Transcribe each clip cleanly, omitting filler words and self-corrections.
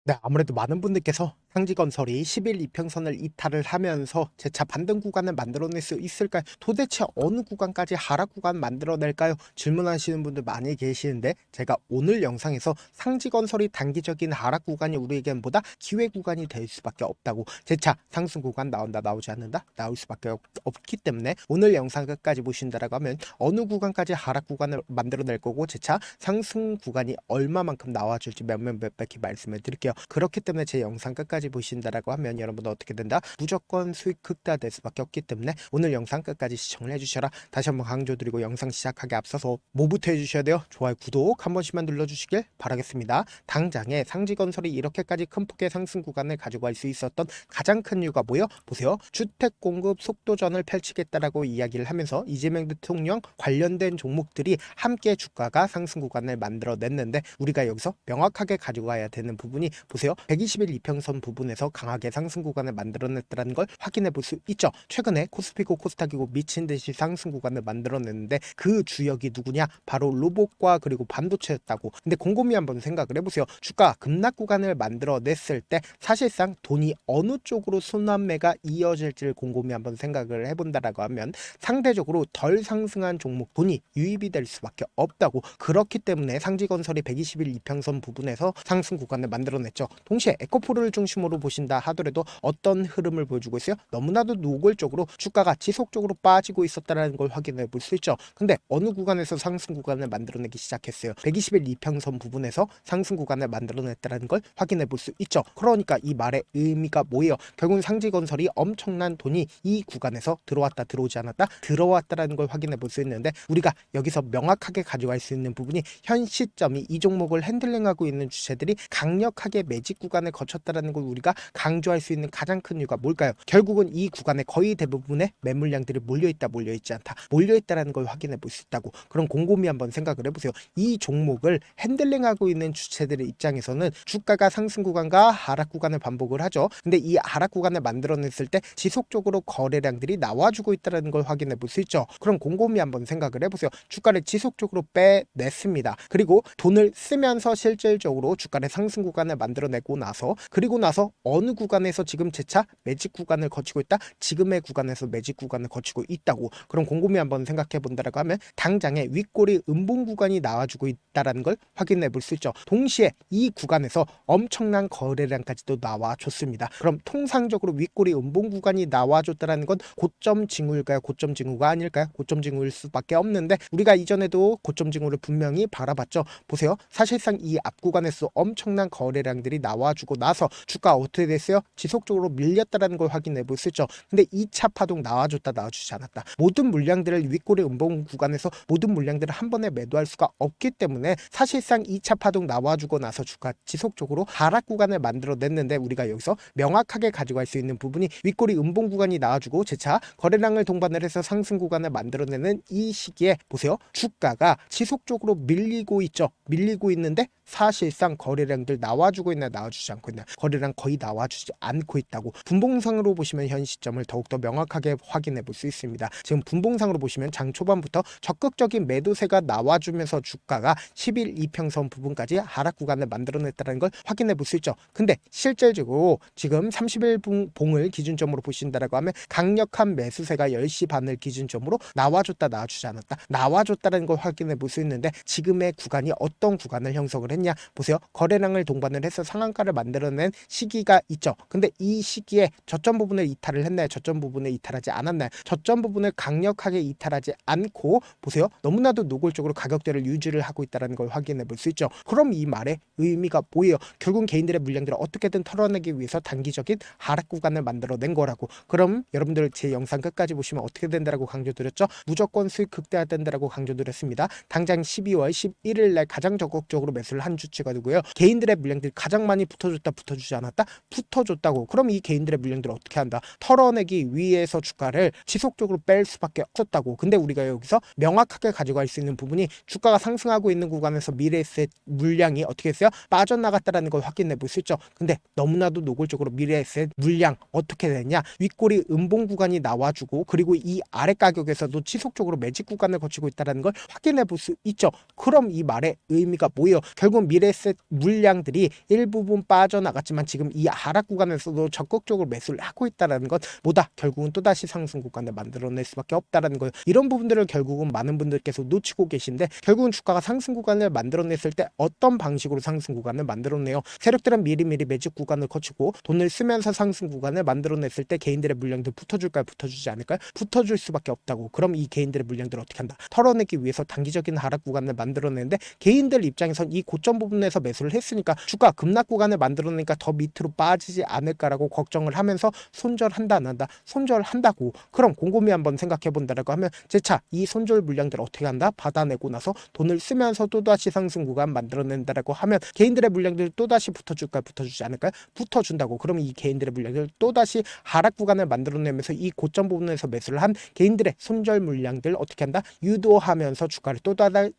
네, 아무래도 많은 분들께서 상지건설이 11 이평선을 이탈을 하면서 재차 반등 구간을 만들어낼 수 있을까요? 도대체 어느 구간까지 하락 구간 만들어낼까요? 질문하시는 분들 많이 계시는데, 제가 오늘 영상에서 상지건설이 단기적인 하락 구간이 우리에겐 보다 기회 구간이 될 수밖에 없다고, 재차 상승 구간 나온다 나오지 않는다 나올 수밖에 없기 때문에 오늘 영상 끝까지 보신다라고 하면 어느 구간까지 하락 구간을 만들어낼 거고, 재차 상승 구간이 얼마만큼 나와줄지 몇몇몇백히 말씀을 드릴게요. 그렇기 때문에 제 영상 끝까지 보신다라고 하면 여러분은 어떻게 된다? 무조건 수익 극대화될 수밖에 없기 때문에 오늘 영상 끝까지 시청을 해주셔라. 다시 한번 강조드리고, 영상 시작하기 앞서서 뭐부터 해주셔야 돼요? 좋아요, 구독 한 번씩만 눌러주시길 바라겠습니다. 당장에 상지건설이 이렇게까지 큰 폭의 상승 구간을 가지고 갈 수 있었던 가장 큰 이유가 뭐예요? 보세요. 주택 공급 속도전을 펼치겠다라고 이야기를 하면서 이재명 대통령 관련된 종목들이 함께 주가가 상승 구간을 만들어냈는데, 우리가 여기서 명확하게 가지고 가야 되는 부분이, 보세요. 121 이평선 부분에서 강하게 상승 구간을 만들어냈다는 걸 확인해 볼 수 있죠. 최근에 코스피고 코스닥이고 미친 듯이 상승 구간을 만들어냈는데, 그 주역이 누구냐? 바로 로봇과 그리고 반도체였다고. 근데 곰곰이 한번 생각을 해보세요. 주가 급락 구간을 만들어냈을 때 사실상 돈이 어느 쪽으로 순환매가 이어질지를 곰곰이 한번 생각을 해본다라고 하면, 상대적으로 덜 상승한 종목 돈이 유입이 될 수밖에 없다고. 그렇기 때문에 상지건설이 121 이평선 부분에서 상승 구간을 만들어냈죠. 동시에 에코프로를 중심으로 보신다 하더라도 어떤 흐름을 보여주고 있어요? 너무나도 노골적으로 주가가 지속적으로 빠지고 있었다는 걸 확인해 볼 수 있죠. 근데 어느 구간에서 상승 구간을 만들어내기 시작했어요? 121 이평선 부분에서 상승 구간을 만들어냈다는 걸 확인해 볼 수 있죠. 그러니까 이 말의 의미가 뭐예요? 결국은 상지건설이 엄청난 돈이 이 구간에서 들어왔다 들어오지 않았다 들어왔다라는 걸 확인해 볼 수 있는데, 우리가 여기서 명확하게 가져갈 수 있는 부분이, 현 시점이 이 종목을 핸들링하고 있는 주체들이 강력하게 매직 구간을 거쳤다라는 걸 우리가 강조할 수 있는 가장 큰 이유가 뭘까요? 결국은 이 구간에 거의 대부분의 매물량들이 몰려있다 몰려있지 않다 몰려있다라는 걸 확인해 볼 수 있다고. 그럼 곰곰이 한번 생각을 해보세요. 이 종목을 핸들링하고 있는 주체들의 입장에서는 주가가 상승 구간과 하락 구간을 반복을 하죠. 근데 이 하락 구간을 만들어냈을 때 지속적으로 거래량들이 나와주고 있다는 걸 확인해 볼 수 있죠. 그럼 곰곰이 한번 생각을 해보세요. 주가를 지속적으로 빼냈습니다. 그리고 돈을 쓰면서 실질적으로 주가의 상승 구간을 만들어내고 나서, 그리고 나서 어느 구간에서 지금 재차 매직 구간을 거치고 있다? 지금의 구간에서 매직 구간을 거치고 있다고. 그럼 곰곰이 한번 생각해 본다라고 하면, 당장에 윗꼬리 음봉 구간이 나와주고 있다라는 걸 확인해 볼 수 있죠. 동시에 이 구간에서 엄청난 거래량까지도 나와줬습니다. 그럼 통상적으로 윗꼬리 음봉 구간이 나와줬다라는 건 고점 징후일까요? 고점 징후가 아닐까요? 고점 징후일 수밖에 없는데, 우리가 이전에도 고점 징후를 분명히 바라봤죠. 보세요. 사실상 이 앞 구간에서 엄청난 거래량들이 나와주고 나서 주가 어떻게 됐어요? 지속적으로 밀렸다라는 걸 확인해 볼 수 있죠. 근데 2차 파동 나와줬다 나와주지 않았다. 모든 물량들을 윗꼬리 음봉 구간에서 모든 물량들을 한 번에 매도할 수가 없기 때문에, 사실상 2차 파동 나와주고 나서 주가 지속적으로 하락 구간을 만들어냈는데, 우리가 여기서 명확하게 가져갈 수 있는 부분이, 윗꼬리 음봉 구간이 나와주고 재차 거래량을 동반을 해서 상승 구간을 만들어내는 이 시기에, 보세요. 주가가 지속적으로 밀리고 있죠. 밀리고 있는데 사실상 거래량들 나와주고 있나 나와주지 않고 있나? 거래량 거의 나와주지 않고 있다고. 분봉상으로 보시면 현 시점을 더욱더 명확하게 확인해 볼 수 있습니다. 지금 분봉상으로 보시면 장 초반부터 적극적인 매도세가 나와주면서 주가가 11 이평선 부분까지 하락 구간을 만들어냈다는 걸 확인해 볼 수 있죠. 근데 실질적으로 지금 31봉을 기준점으로 보신다라고 하면, 강력한 매수세가 10시 반을 기준점으로 나와줬다 나와주지 않았다 나와줬다는 걸 확인해 볼 수 있는데, 지금의 구간이 어떤 구간을 형성을 했냐? 보세요. 거래량을 동반을 해서 상한가를 만들어낸 시기가 있죠. 근데 이 시기에 저점 부분을 이탈을 했나요? 저점 부분을 이탈하지 않았나요? 저점 부분을 강력하게 이탈하지 않고, 보세요. 너무나도 노골적으로 가격대를 유지를 하고 있다는 걸 확인해 볼 수 있죠. 그럼 이 말의 의미가 뭐예요? 결국 개인들의 물량들을 어떻게든 털어내기 위해서 단기적인 하락 구간을 만들어낸 거라고. 그럼 여러분들 제 영상 끝까지 보시면 어떻게 된다라고 강조드렸죠? 무조건 수익 극대화된다라고 강조드렸습니다. 당장 12월 11일 날 가장 적극적으로 매수를 한 주체가 누구예요? 개인들의 물량들이 가장 많이 붙어줬다 붙어주지 않았다? 붙어줬다고. 그럼 이 개인들의 물량들을 어떻게 한다? 털어내기 위해서 주가를 지속적으로 뺄 수밖에 없었다고. 근데 우리가 여기서 명확하게 가져갈 수 있는 부분이, 주가가 상승하고 있는 구간에서 미래에셋 물량이 어떻게 했어요? 빠져나갔다라는 걸 확인해 볼 수 있죠. 근데 너무나도 노골적으로 미래에셋 물량 어떻게 됐냐? 윗꼬리 음봉 구간이 나와주고, 그리고 이 아래 가격에서도 지속적으로 매직 구간을 거치고 있다는 걸 확인해 볼 수 있죠. 그럼 이 말의 의미가 뭐예요? 결국 결국 미래에셋 물량들이 일부분 빠져나갔지만 지금 이 하락 구간에서도 적극적으로 매수를 하고 있다는 건 뭐다? 결국은 또다시 상승 구간을 만들어낼 수밖에 없다는 거예요. 이런 부분들을 결국은 많은 분들께서 놓치고 계신데 결국은 주가가 상승 구간을 만들어냈을 때 어떤 방식으로 상승 구간을 만들어내요? 세력들은 미리미리 매집 구간을 거치고 돈을 쓰면서 상승 구간을 만들어냈을 때 개인들의 물량들 붙어줄까요? 붙어주지 않을까요? 붙어줄 수밖에 없다고. 그럼 이 개인들의 물량들을 어떻게 한다? 털어내기 위해서 단기적인 하락 구간을 만들어내는데 개인들 입장에선 이 고점 부분에서 매수를 했으니까 주가 급락 구간을 만들어내니까 더 밑으로 빠지지 않을까라고 걱정을 하면서 손절한다 안 한다? 손절한다고. 그럼 곰곰이 한번 생각해 본다라고 하면 재차 이 손절 물량들을 어떻게 한다? 받아내고 나서 돈을 쓰면서 또다시 상승 구간 만들어낸다라고 하면 개인들의 물량들 또다시 붙어줄까요? 붙어주지 않을까요? 붙어준다고. 그러면 이 개인들의 물량들 또다시 하락 구간을 만들어내면서 이 고점 부분에서 매수를 한 개인들의 손절 물량들 어떻게 한다? 유도하면서 주가를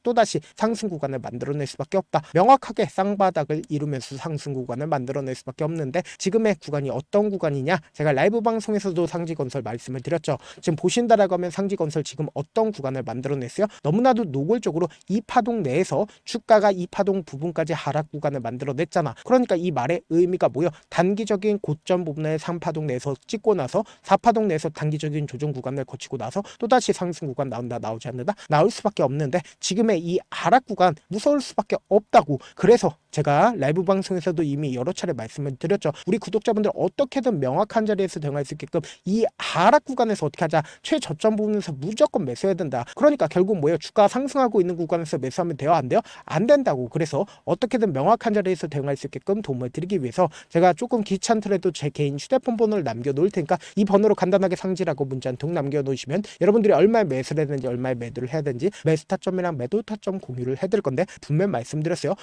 또다시 상승 구간을 만들어낼 수밖에 없다. 명확하게 쌍바닥을 이루면서 상승 구간을 만들어낼 수밖에 없는데 지금의 구간이 어떤 구간이냐? 제가 라이브 방송에서도 상지건설 말씀을 드렸죠. 지금 보신다라고 하면 상지건설 지금 어떤 구간을 만들어냈어요? 너무나도 노골적으로 이 파동 내에서 주가가 이 파동 부분까지 하락 구간을 만들어냈잖아. 그러니까 이 말의 의미가 뭐예요? 단기적인 고점 부분을 3파동 내에서 찍고 나서 4파동 내에서 단기적인 조정 구간을 거치고 나서 또다시 상승 구간 나온다 나오지 않는다? 나올 수밖에 없는데 지금의 이 하락 구간 무서울 수밖에 없다고. 그래서 제가 라이브 방송에서도 이미 여러 차례 말씀을 드렸죠. 우리 구독자분들 어떻게든 명확한 자리에서 대응할 수 있게끔 이 하락 구간에서 어떻게 하자? 최저점 부분에서 무조건 매수해야 된다. 그러니까 결국 뭐예요? 주가 상승하고 있는 구간에서 매수하면 돼요? 안 돼요? 안 된다고. 그래서 어떻게든 명확한 자리에서 대응할 수 있게끔 도움을 드리기 위해서 제가 조금 귀찮더라도 제 개인 휴대폰 번호를 남겨놓을 테니까 이 번호로 간단하게 상지라고 문자 한 통 남겨놓으시면 여러분들이 얼마에 매수를 해야 되는지 얼마에 매도를 해야 되는지 매수 타점이랑 매도 타점 공유를 해드릴 건데 분명 말씀드렸어요.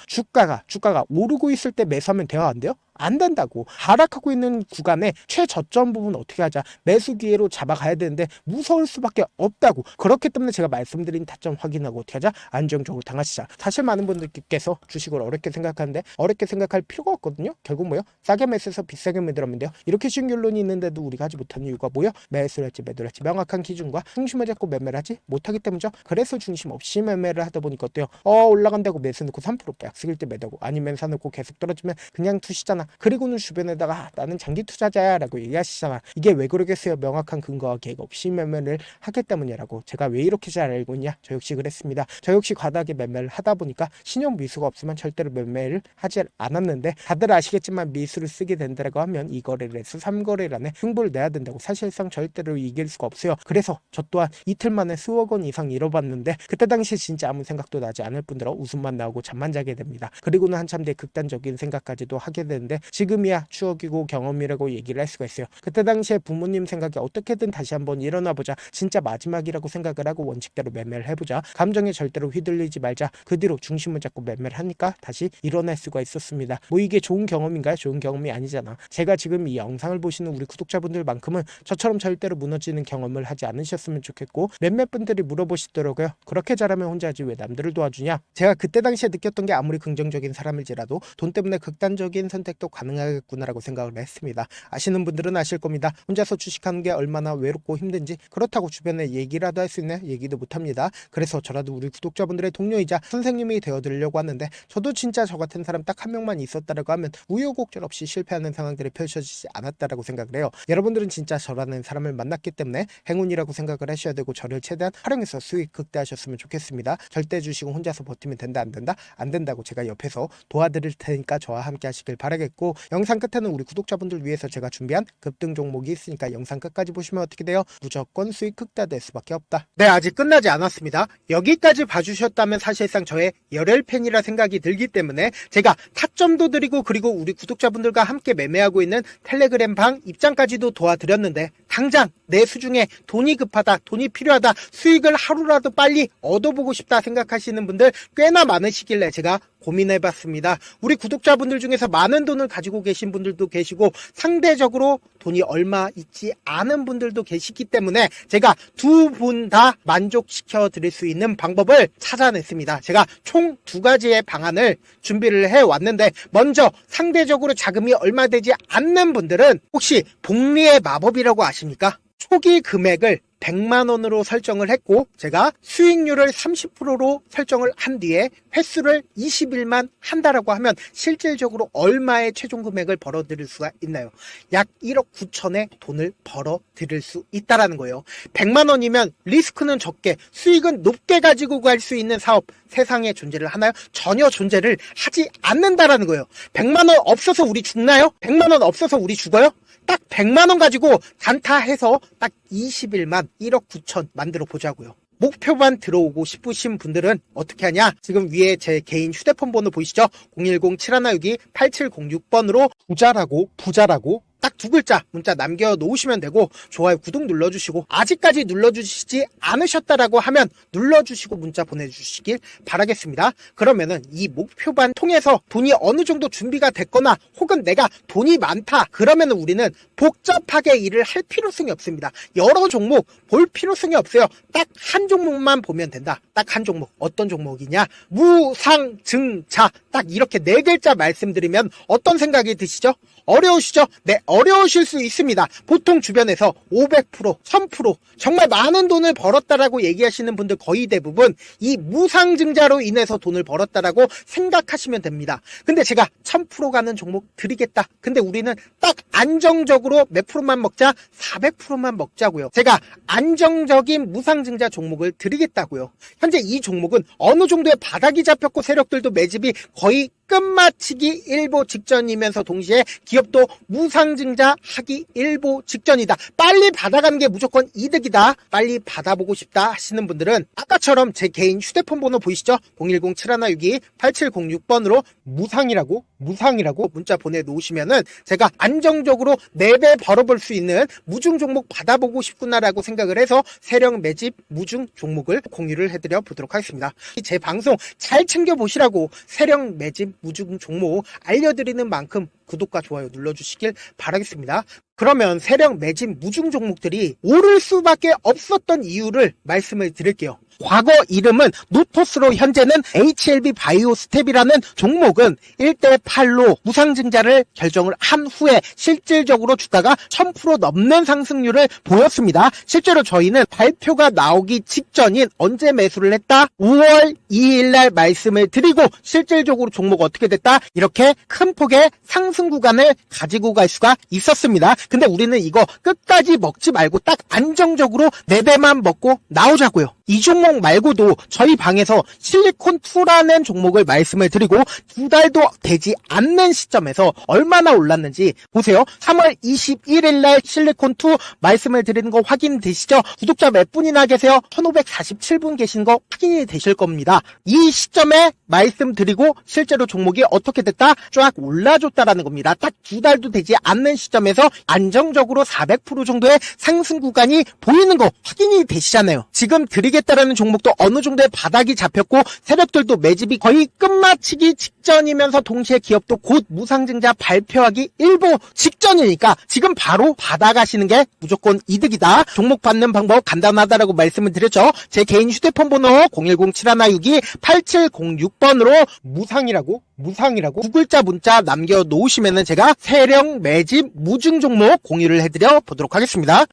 주가가 오르고 있을 때 매수하면 돼요? 안 돼요? 안 된다고. 하락하고 있는 구간에 최저점 부분 어떻게 하자? 매수 기회로 잡아가야 되는데 무서울 수밖에 없다고. 그렇기 때문에 제가 말씀드린 타점 확인하고 어떻게 하자? 안정적으로 당하시자. 사실 많은 분들께서 주식을 어렵게 생각하는데 어렵게 생각할 필요가 없거든요. 결국 뭐요? 싸게 매수해서 비싸게 매도하면 돼요. 이렇게 쉬운 결론이 있는데도 우리가 하지 못하는 이유가 뭐요? 매수를 할지 매도를 할지 명확한 기준과 중심을 잡고 매매를 하지 못하기 때문이죠. 그래서 중심 없이 매매를 하다 보니까 어때요? 올라간다고 매수 넣고 3% 약속일 때 매도하고 아니면 사놓고 계속 떨어지면 그냥 투시잖아. 그리고는 주변에다가 나는 장기 투자자야 라고 얘기하시잖아. 이게 왜 그러겠어요? 명확한 근거와 계획 없이 매매를 하기 때문이라고. 제가 왜 이렇게 잘 알고 있냐? 저 역시 그랬습니다. 저 역시 과다하게 매매를 하다 보니까 신용 미수가 없으면 절대로 매매를 하지 않았는데 다들 아시겠지만 미수를 쓰게 된다고 하면 2거래를 해서 3거래란에 흉보를 내야 된다고. 사실상 절대로 이길 수가 없어요. 그래서 저 또한 이틀 만에 수억 원 이상 잃어봤는데 그때 당시에 진짜 아무 생각도 나지 않을 뿐더러 웃음만 나오고 잠만 자게 됩니다. 그리고는 한참 뒤에 극단적인 생각까지도 하게 되는데 지금이야 추억이고 경험이라고 얘기를 할 수가 있어요. 그때 당시에 부모님 생각에 어떻게든 다시 한번 일어나보자. 진짜 마지막이라고 생각을 하고 원칙대로 매매를 해보자. 감정에 절대로 휘둘리지 말자. 그 뒤로 중심을 잡고 매매를 하니까 다시 일어날 수가 있었습니다. 뭐 이게 좋은 경험인가요? 좋은 경험이 아니잖아. 제가 지금 이 영상을 보시는 우리 구독자분들만큼은 저처럼 절대로 무너지는 경험을 하지 않으셨으면 좋겠고 몇몇 분들이 물어보시더라고요. 그렇게 잘하면 혼자 하지 왜 남들을 도와주냐? 제가 그때 당시에 느꼈던 게 아무리 긍정적인 사람일지라도 돈 때문에 극단적인 선택도 가능하겠구나라고 생각을 했습니다. 아시는 분들은 아실 겁니다. 혼자서 주식하는 게 얼마나 외롭고 힘든지. 그렇다고 주변에 얘기라도 할 수 있나요? 얘기도 못합니다. 그래서 저라도 우리 구독자분들의 동료이자 선생님이 되어드리려고 하는데 저도 진짜 저 같은 사람 딱 한 명만 있었다라고 하면 우여곡절 없이 실패하는 상황들이 펼쳐지지 않았다라고 생각을 해요. 여러분들은 진짜 저라는 사람을 만났기 때문에 행운이라고 생각을 하셔야 되고 저를 최대한 활용해서 수익 극대하셨으면 좋겠습니다. 절대 주식은 혼자서 버티면 된다 안 된다? 안 된다고. 제가 옆에서 도와드릴 테니까 저와 함께 하시길 바라겠고 영상 끝에는 우리 구독자분들 위해서 제가 준비한 급등 종목이 있으니까 영상 끝까지 보시면 어떻게 돼요? 무조건 수익 극대화될 수밖에 없다. 네, 아직 끝나지 않았습니다. 여기까지 봐주셨다면 사실상 저의 열혈 팬이라 생각이 들기 때문에 제가 타점도 드리고 그리고 우리 구독자분들과 함께 매매하고 있는 텔레그램 방 입장까지도 도와드렸는데 당장 내 수중에 돈이 급하다, 돈이 필요하다, 수익을 하루라도 빨리 얻어보고 싶다 생각하시는 분들 꽤나 많으시길래 제가 고민해봤습니다. 우리 구독자분들 중에서 많은 돈을 가지고 계신 분들도 계시고 상대적으로 돈이 얼마 있지 않은 분들도 계시기 때문에 제가 두 분 다 만족시켜 드릴 수 있는 방법을 찾아냈습니다. 제가 총 2가지의 방안을 준비를 해왔는데 먼저 상대적으로 자금이 얼마 되지 않는 분들은 혹시 복리의 마법이라고 아십니까? 초기 금액을 100만 원으로 설정을 했고 제가 수익률을 30%로 설정을 한 뒤에 횟수를 20일만 한다라고 하면 실질적으로 얼마의 최종 금액을 벌어들일 수가 있나요? 약 1억 9천의 돈을 벌어들일 수 있다라는 거예요. 100만 원이면 리스크는 적게 수익은 높게 가지고 갈 수 있는 사업 세상에 존재를 하나요? 전혀 존재를 하지 않는다라는 거예요. 100만 원 없어서 우리 죽나요? 100만 원 없어서 우리 죽어요? 딱 100만 원 가지고 단타해서 딱 20일만 1억 9천 만들어 보자고요. 목표만 들어오고 싶으신 분들은 어떻게 하냐? 지금 위에 제 개인 휴대폰 번호 보이시죠? 010-7162-8706번으로 부자라고 딱 두 글자 문자 남겨놓으시면 되고 좋아요, 구독 눌러주시고 아직까지 눌러주시지 않으셨다라고 하면 눌러주시고 문자 보내주시길 바라겠습니다. 그러면은 이 목표반 통해서 돈이 어느 정도 준비가 됐거나 혹은 내가 돈이 많다 그러면은 우리는 복잡하게 일을 할 필요성이 없습니다. 여러 종목 볼 필요성이 없어요. 딱 한 종목만 보면 된다. 딱 한 종목. 어떤 종목이냐? 무상증자. 딱 이렇게 네 글자 말씀드리면 어떤 생각이 드시죠? 어려우시죠? 네, 어려우실 수 있습니다. 보통 주변에서 500%, 1000% 정말 많은 돈을 벌었다라고 얘기하시는 분들 거의 대부분 이 무상증자로 인해서 돈을 벌었다라고 생각하시면 됩니다. 근데 제가 1000% 가는 종목 드리겠다. 근데 우리는 딱 안정적으로 몇 프로만 먹자? 400%만 먹자고요. 제가 안정적인 무상증자 종목을 드리겠다고요. 현재 이 종목은 어느 정도의 바닥이 잡혔고 세력들도 매집이 거의 끝마치기 일보 직전이면서 동시에 기업도 무상증자 하기 일보 직전이다. 빨리 받아가는 게 무조건 이득이다. 빨리 받아보고 싶다 하시는 분들은 아까처럼 제 개인 휴대폰 번호 보이시죠? 010-7162-8706번으로 무상이라고 문자 보내놓으시면은 제가 안정적으로 4배 벌어볼 수 있는 무중 종목 받아보고 싶구나라고 생각을 해서 세력 매집 무중 종목을 공유를 해드려 보도록 하겠습니다. 제 방송 잘 챙겨보시라고 세력 매집 무중 종목 알려드리는 만큼 구독과 좋아요 눌러주시길 바라겠습니다. 그러면 세력 매집 무중 종목들이 오를 수밖에 없었던 이유를 말씀을 드릴게요. 과거 이름은 노토스로 현재는 HLB 바이오스텝이라는 종목은 1대8로 무상증자를 결정을 한 후에 실질적으로 주가가 1000% 넘는 상승률을 보였습니다. 실제로 저희는 발표가 나오기 직전인 언제 매수를 했다? 5월 2일 날 말씀을 드리고 실질적으로 종목 어떻게 됐다? 이렇게 큰 폭의 상승 구간을 가지고 갈 수가 있었습니다. 근데 우리는 이거 끝까지 먹지 말고 딱 안정적으로 4배만 먹고 나오자고요. 이 종목 말고도 저희 방에서 실리콘2라는 종목을 말씀을 드리고 2달도 되지 않는 시점에서 얼마나 올랐는지 보세요. 3월 21일 날 실리콘2 말씀을 드리는 거 확인되시죠? 구독자 몇 분이나 계세요? 1547분 계신 거 확인이 되실 겁니다. 이 시점에 말씀드리고 실제로 종목이 어떻게 됐다? 쫙 올라줬다라는 겁니다. 딱 2달도 되지 않는 시점에서 안정적으로 400% 정도의 상승 구간이 보이는 거 확인이 되시잖아요. 지금 드리겠다라는 종목도 어느 정도의 바닥이 잡혔고 세력들도 매집이 거의 끝마치기 직전이면서 동시에 기업도 곧 무상증자 발표하기 일보 직전이니까 지금 바로 받아가시는 게 무조건 이득이다. 종목 받는 방법 간단하다라고 말씀을 드렸죠. 제 개인 휴대폰 번호 010-7162-8706번으로 무상이라고 두 글자 문자 남겨놓으시면은 제가 세력 매집 무중 종목 공유를 해드려 보도록 하겠습니다.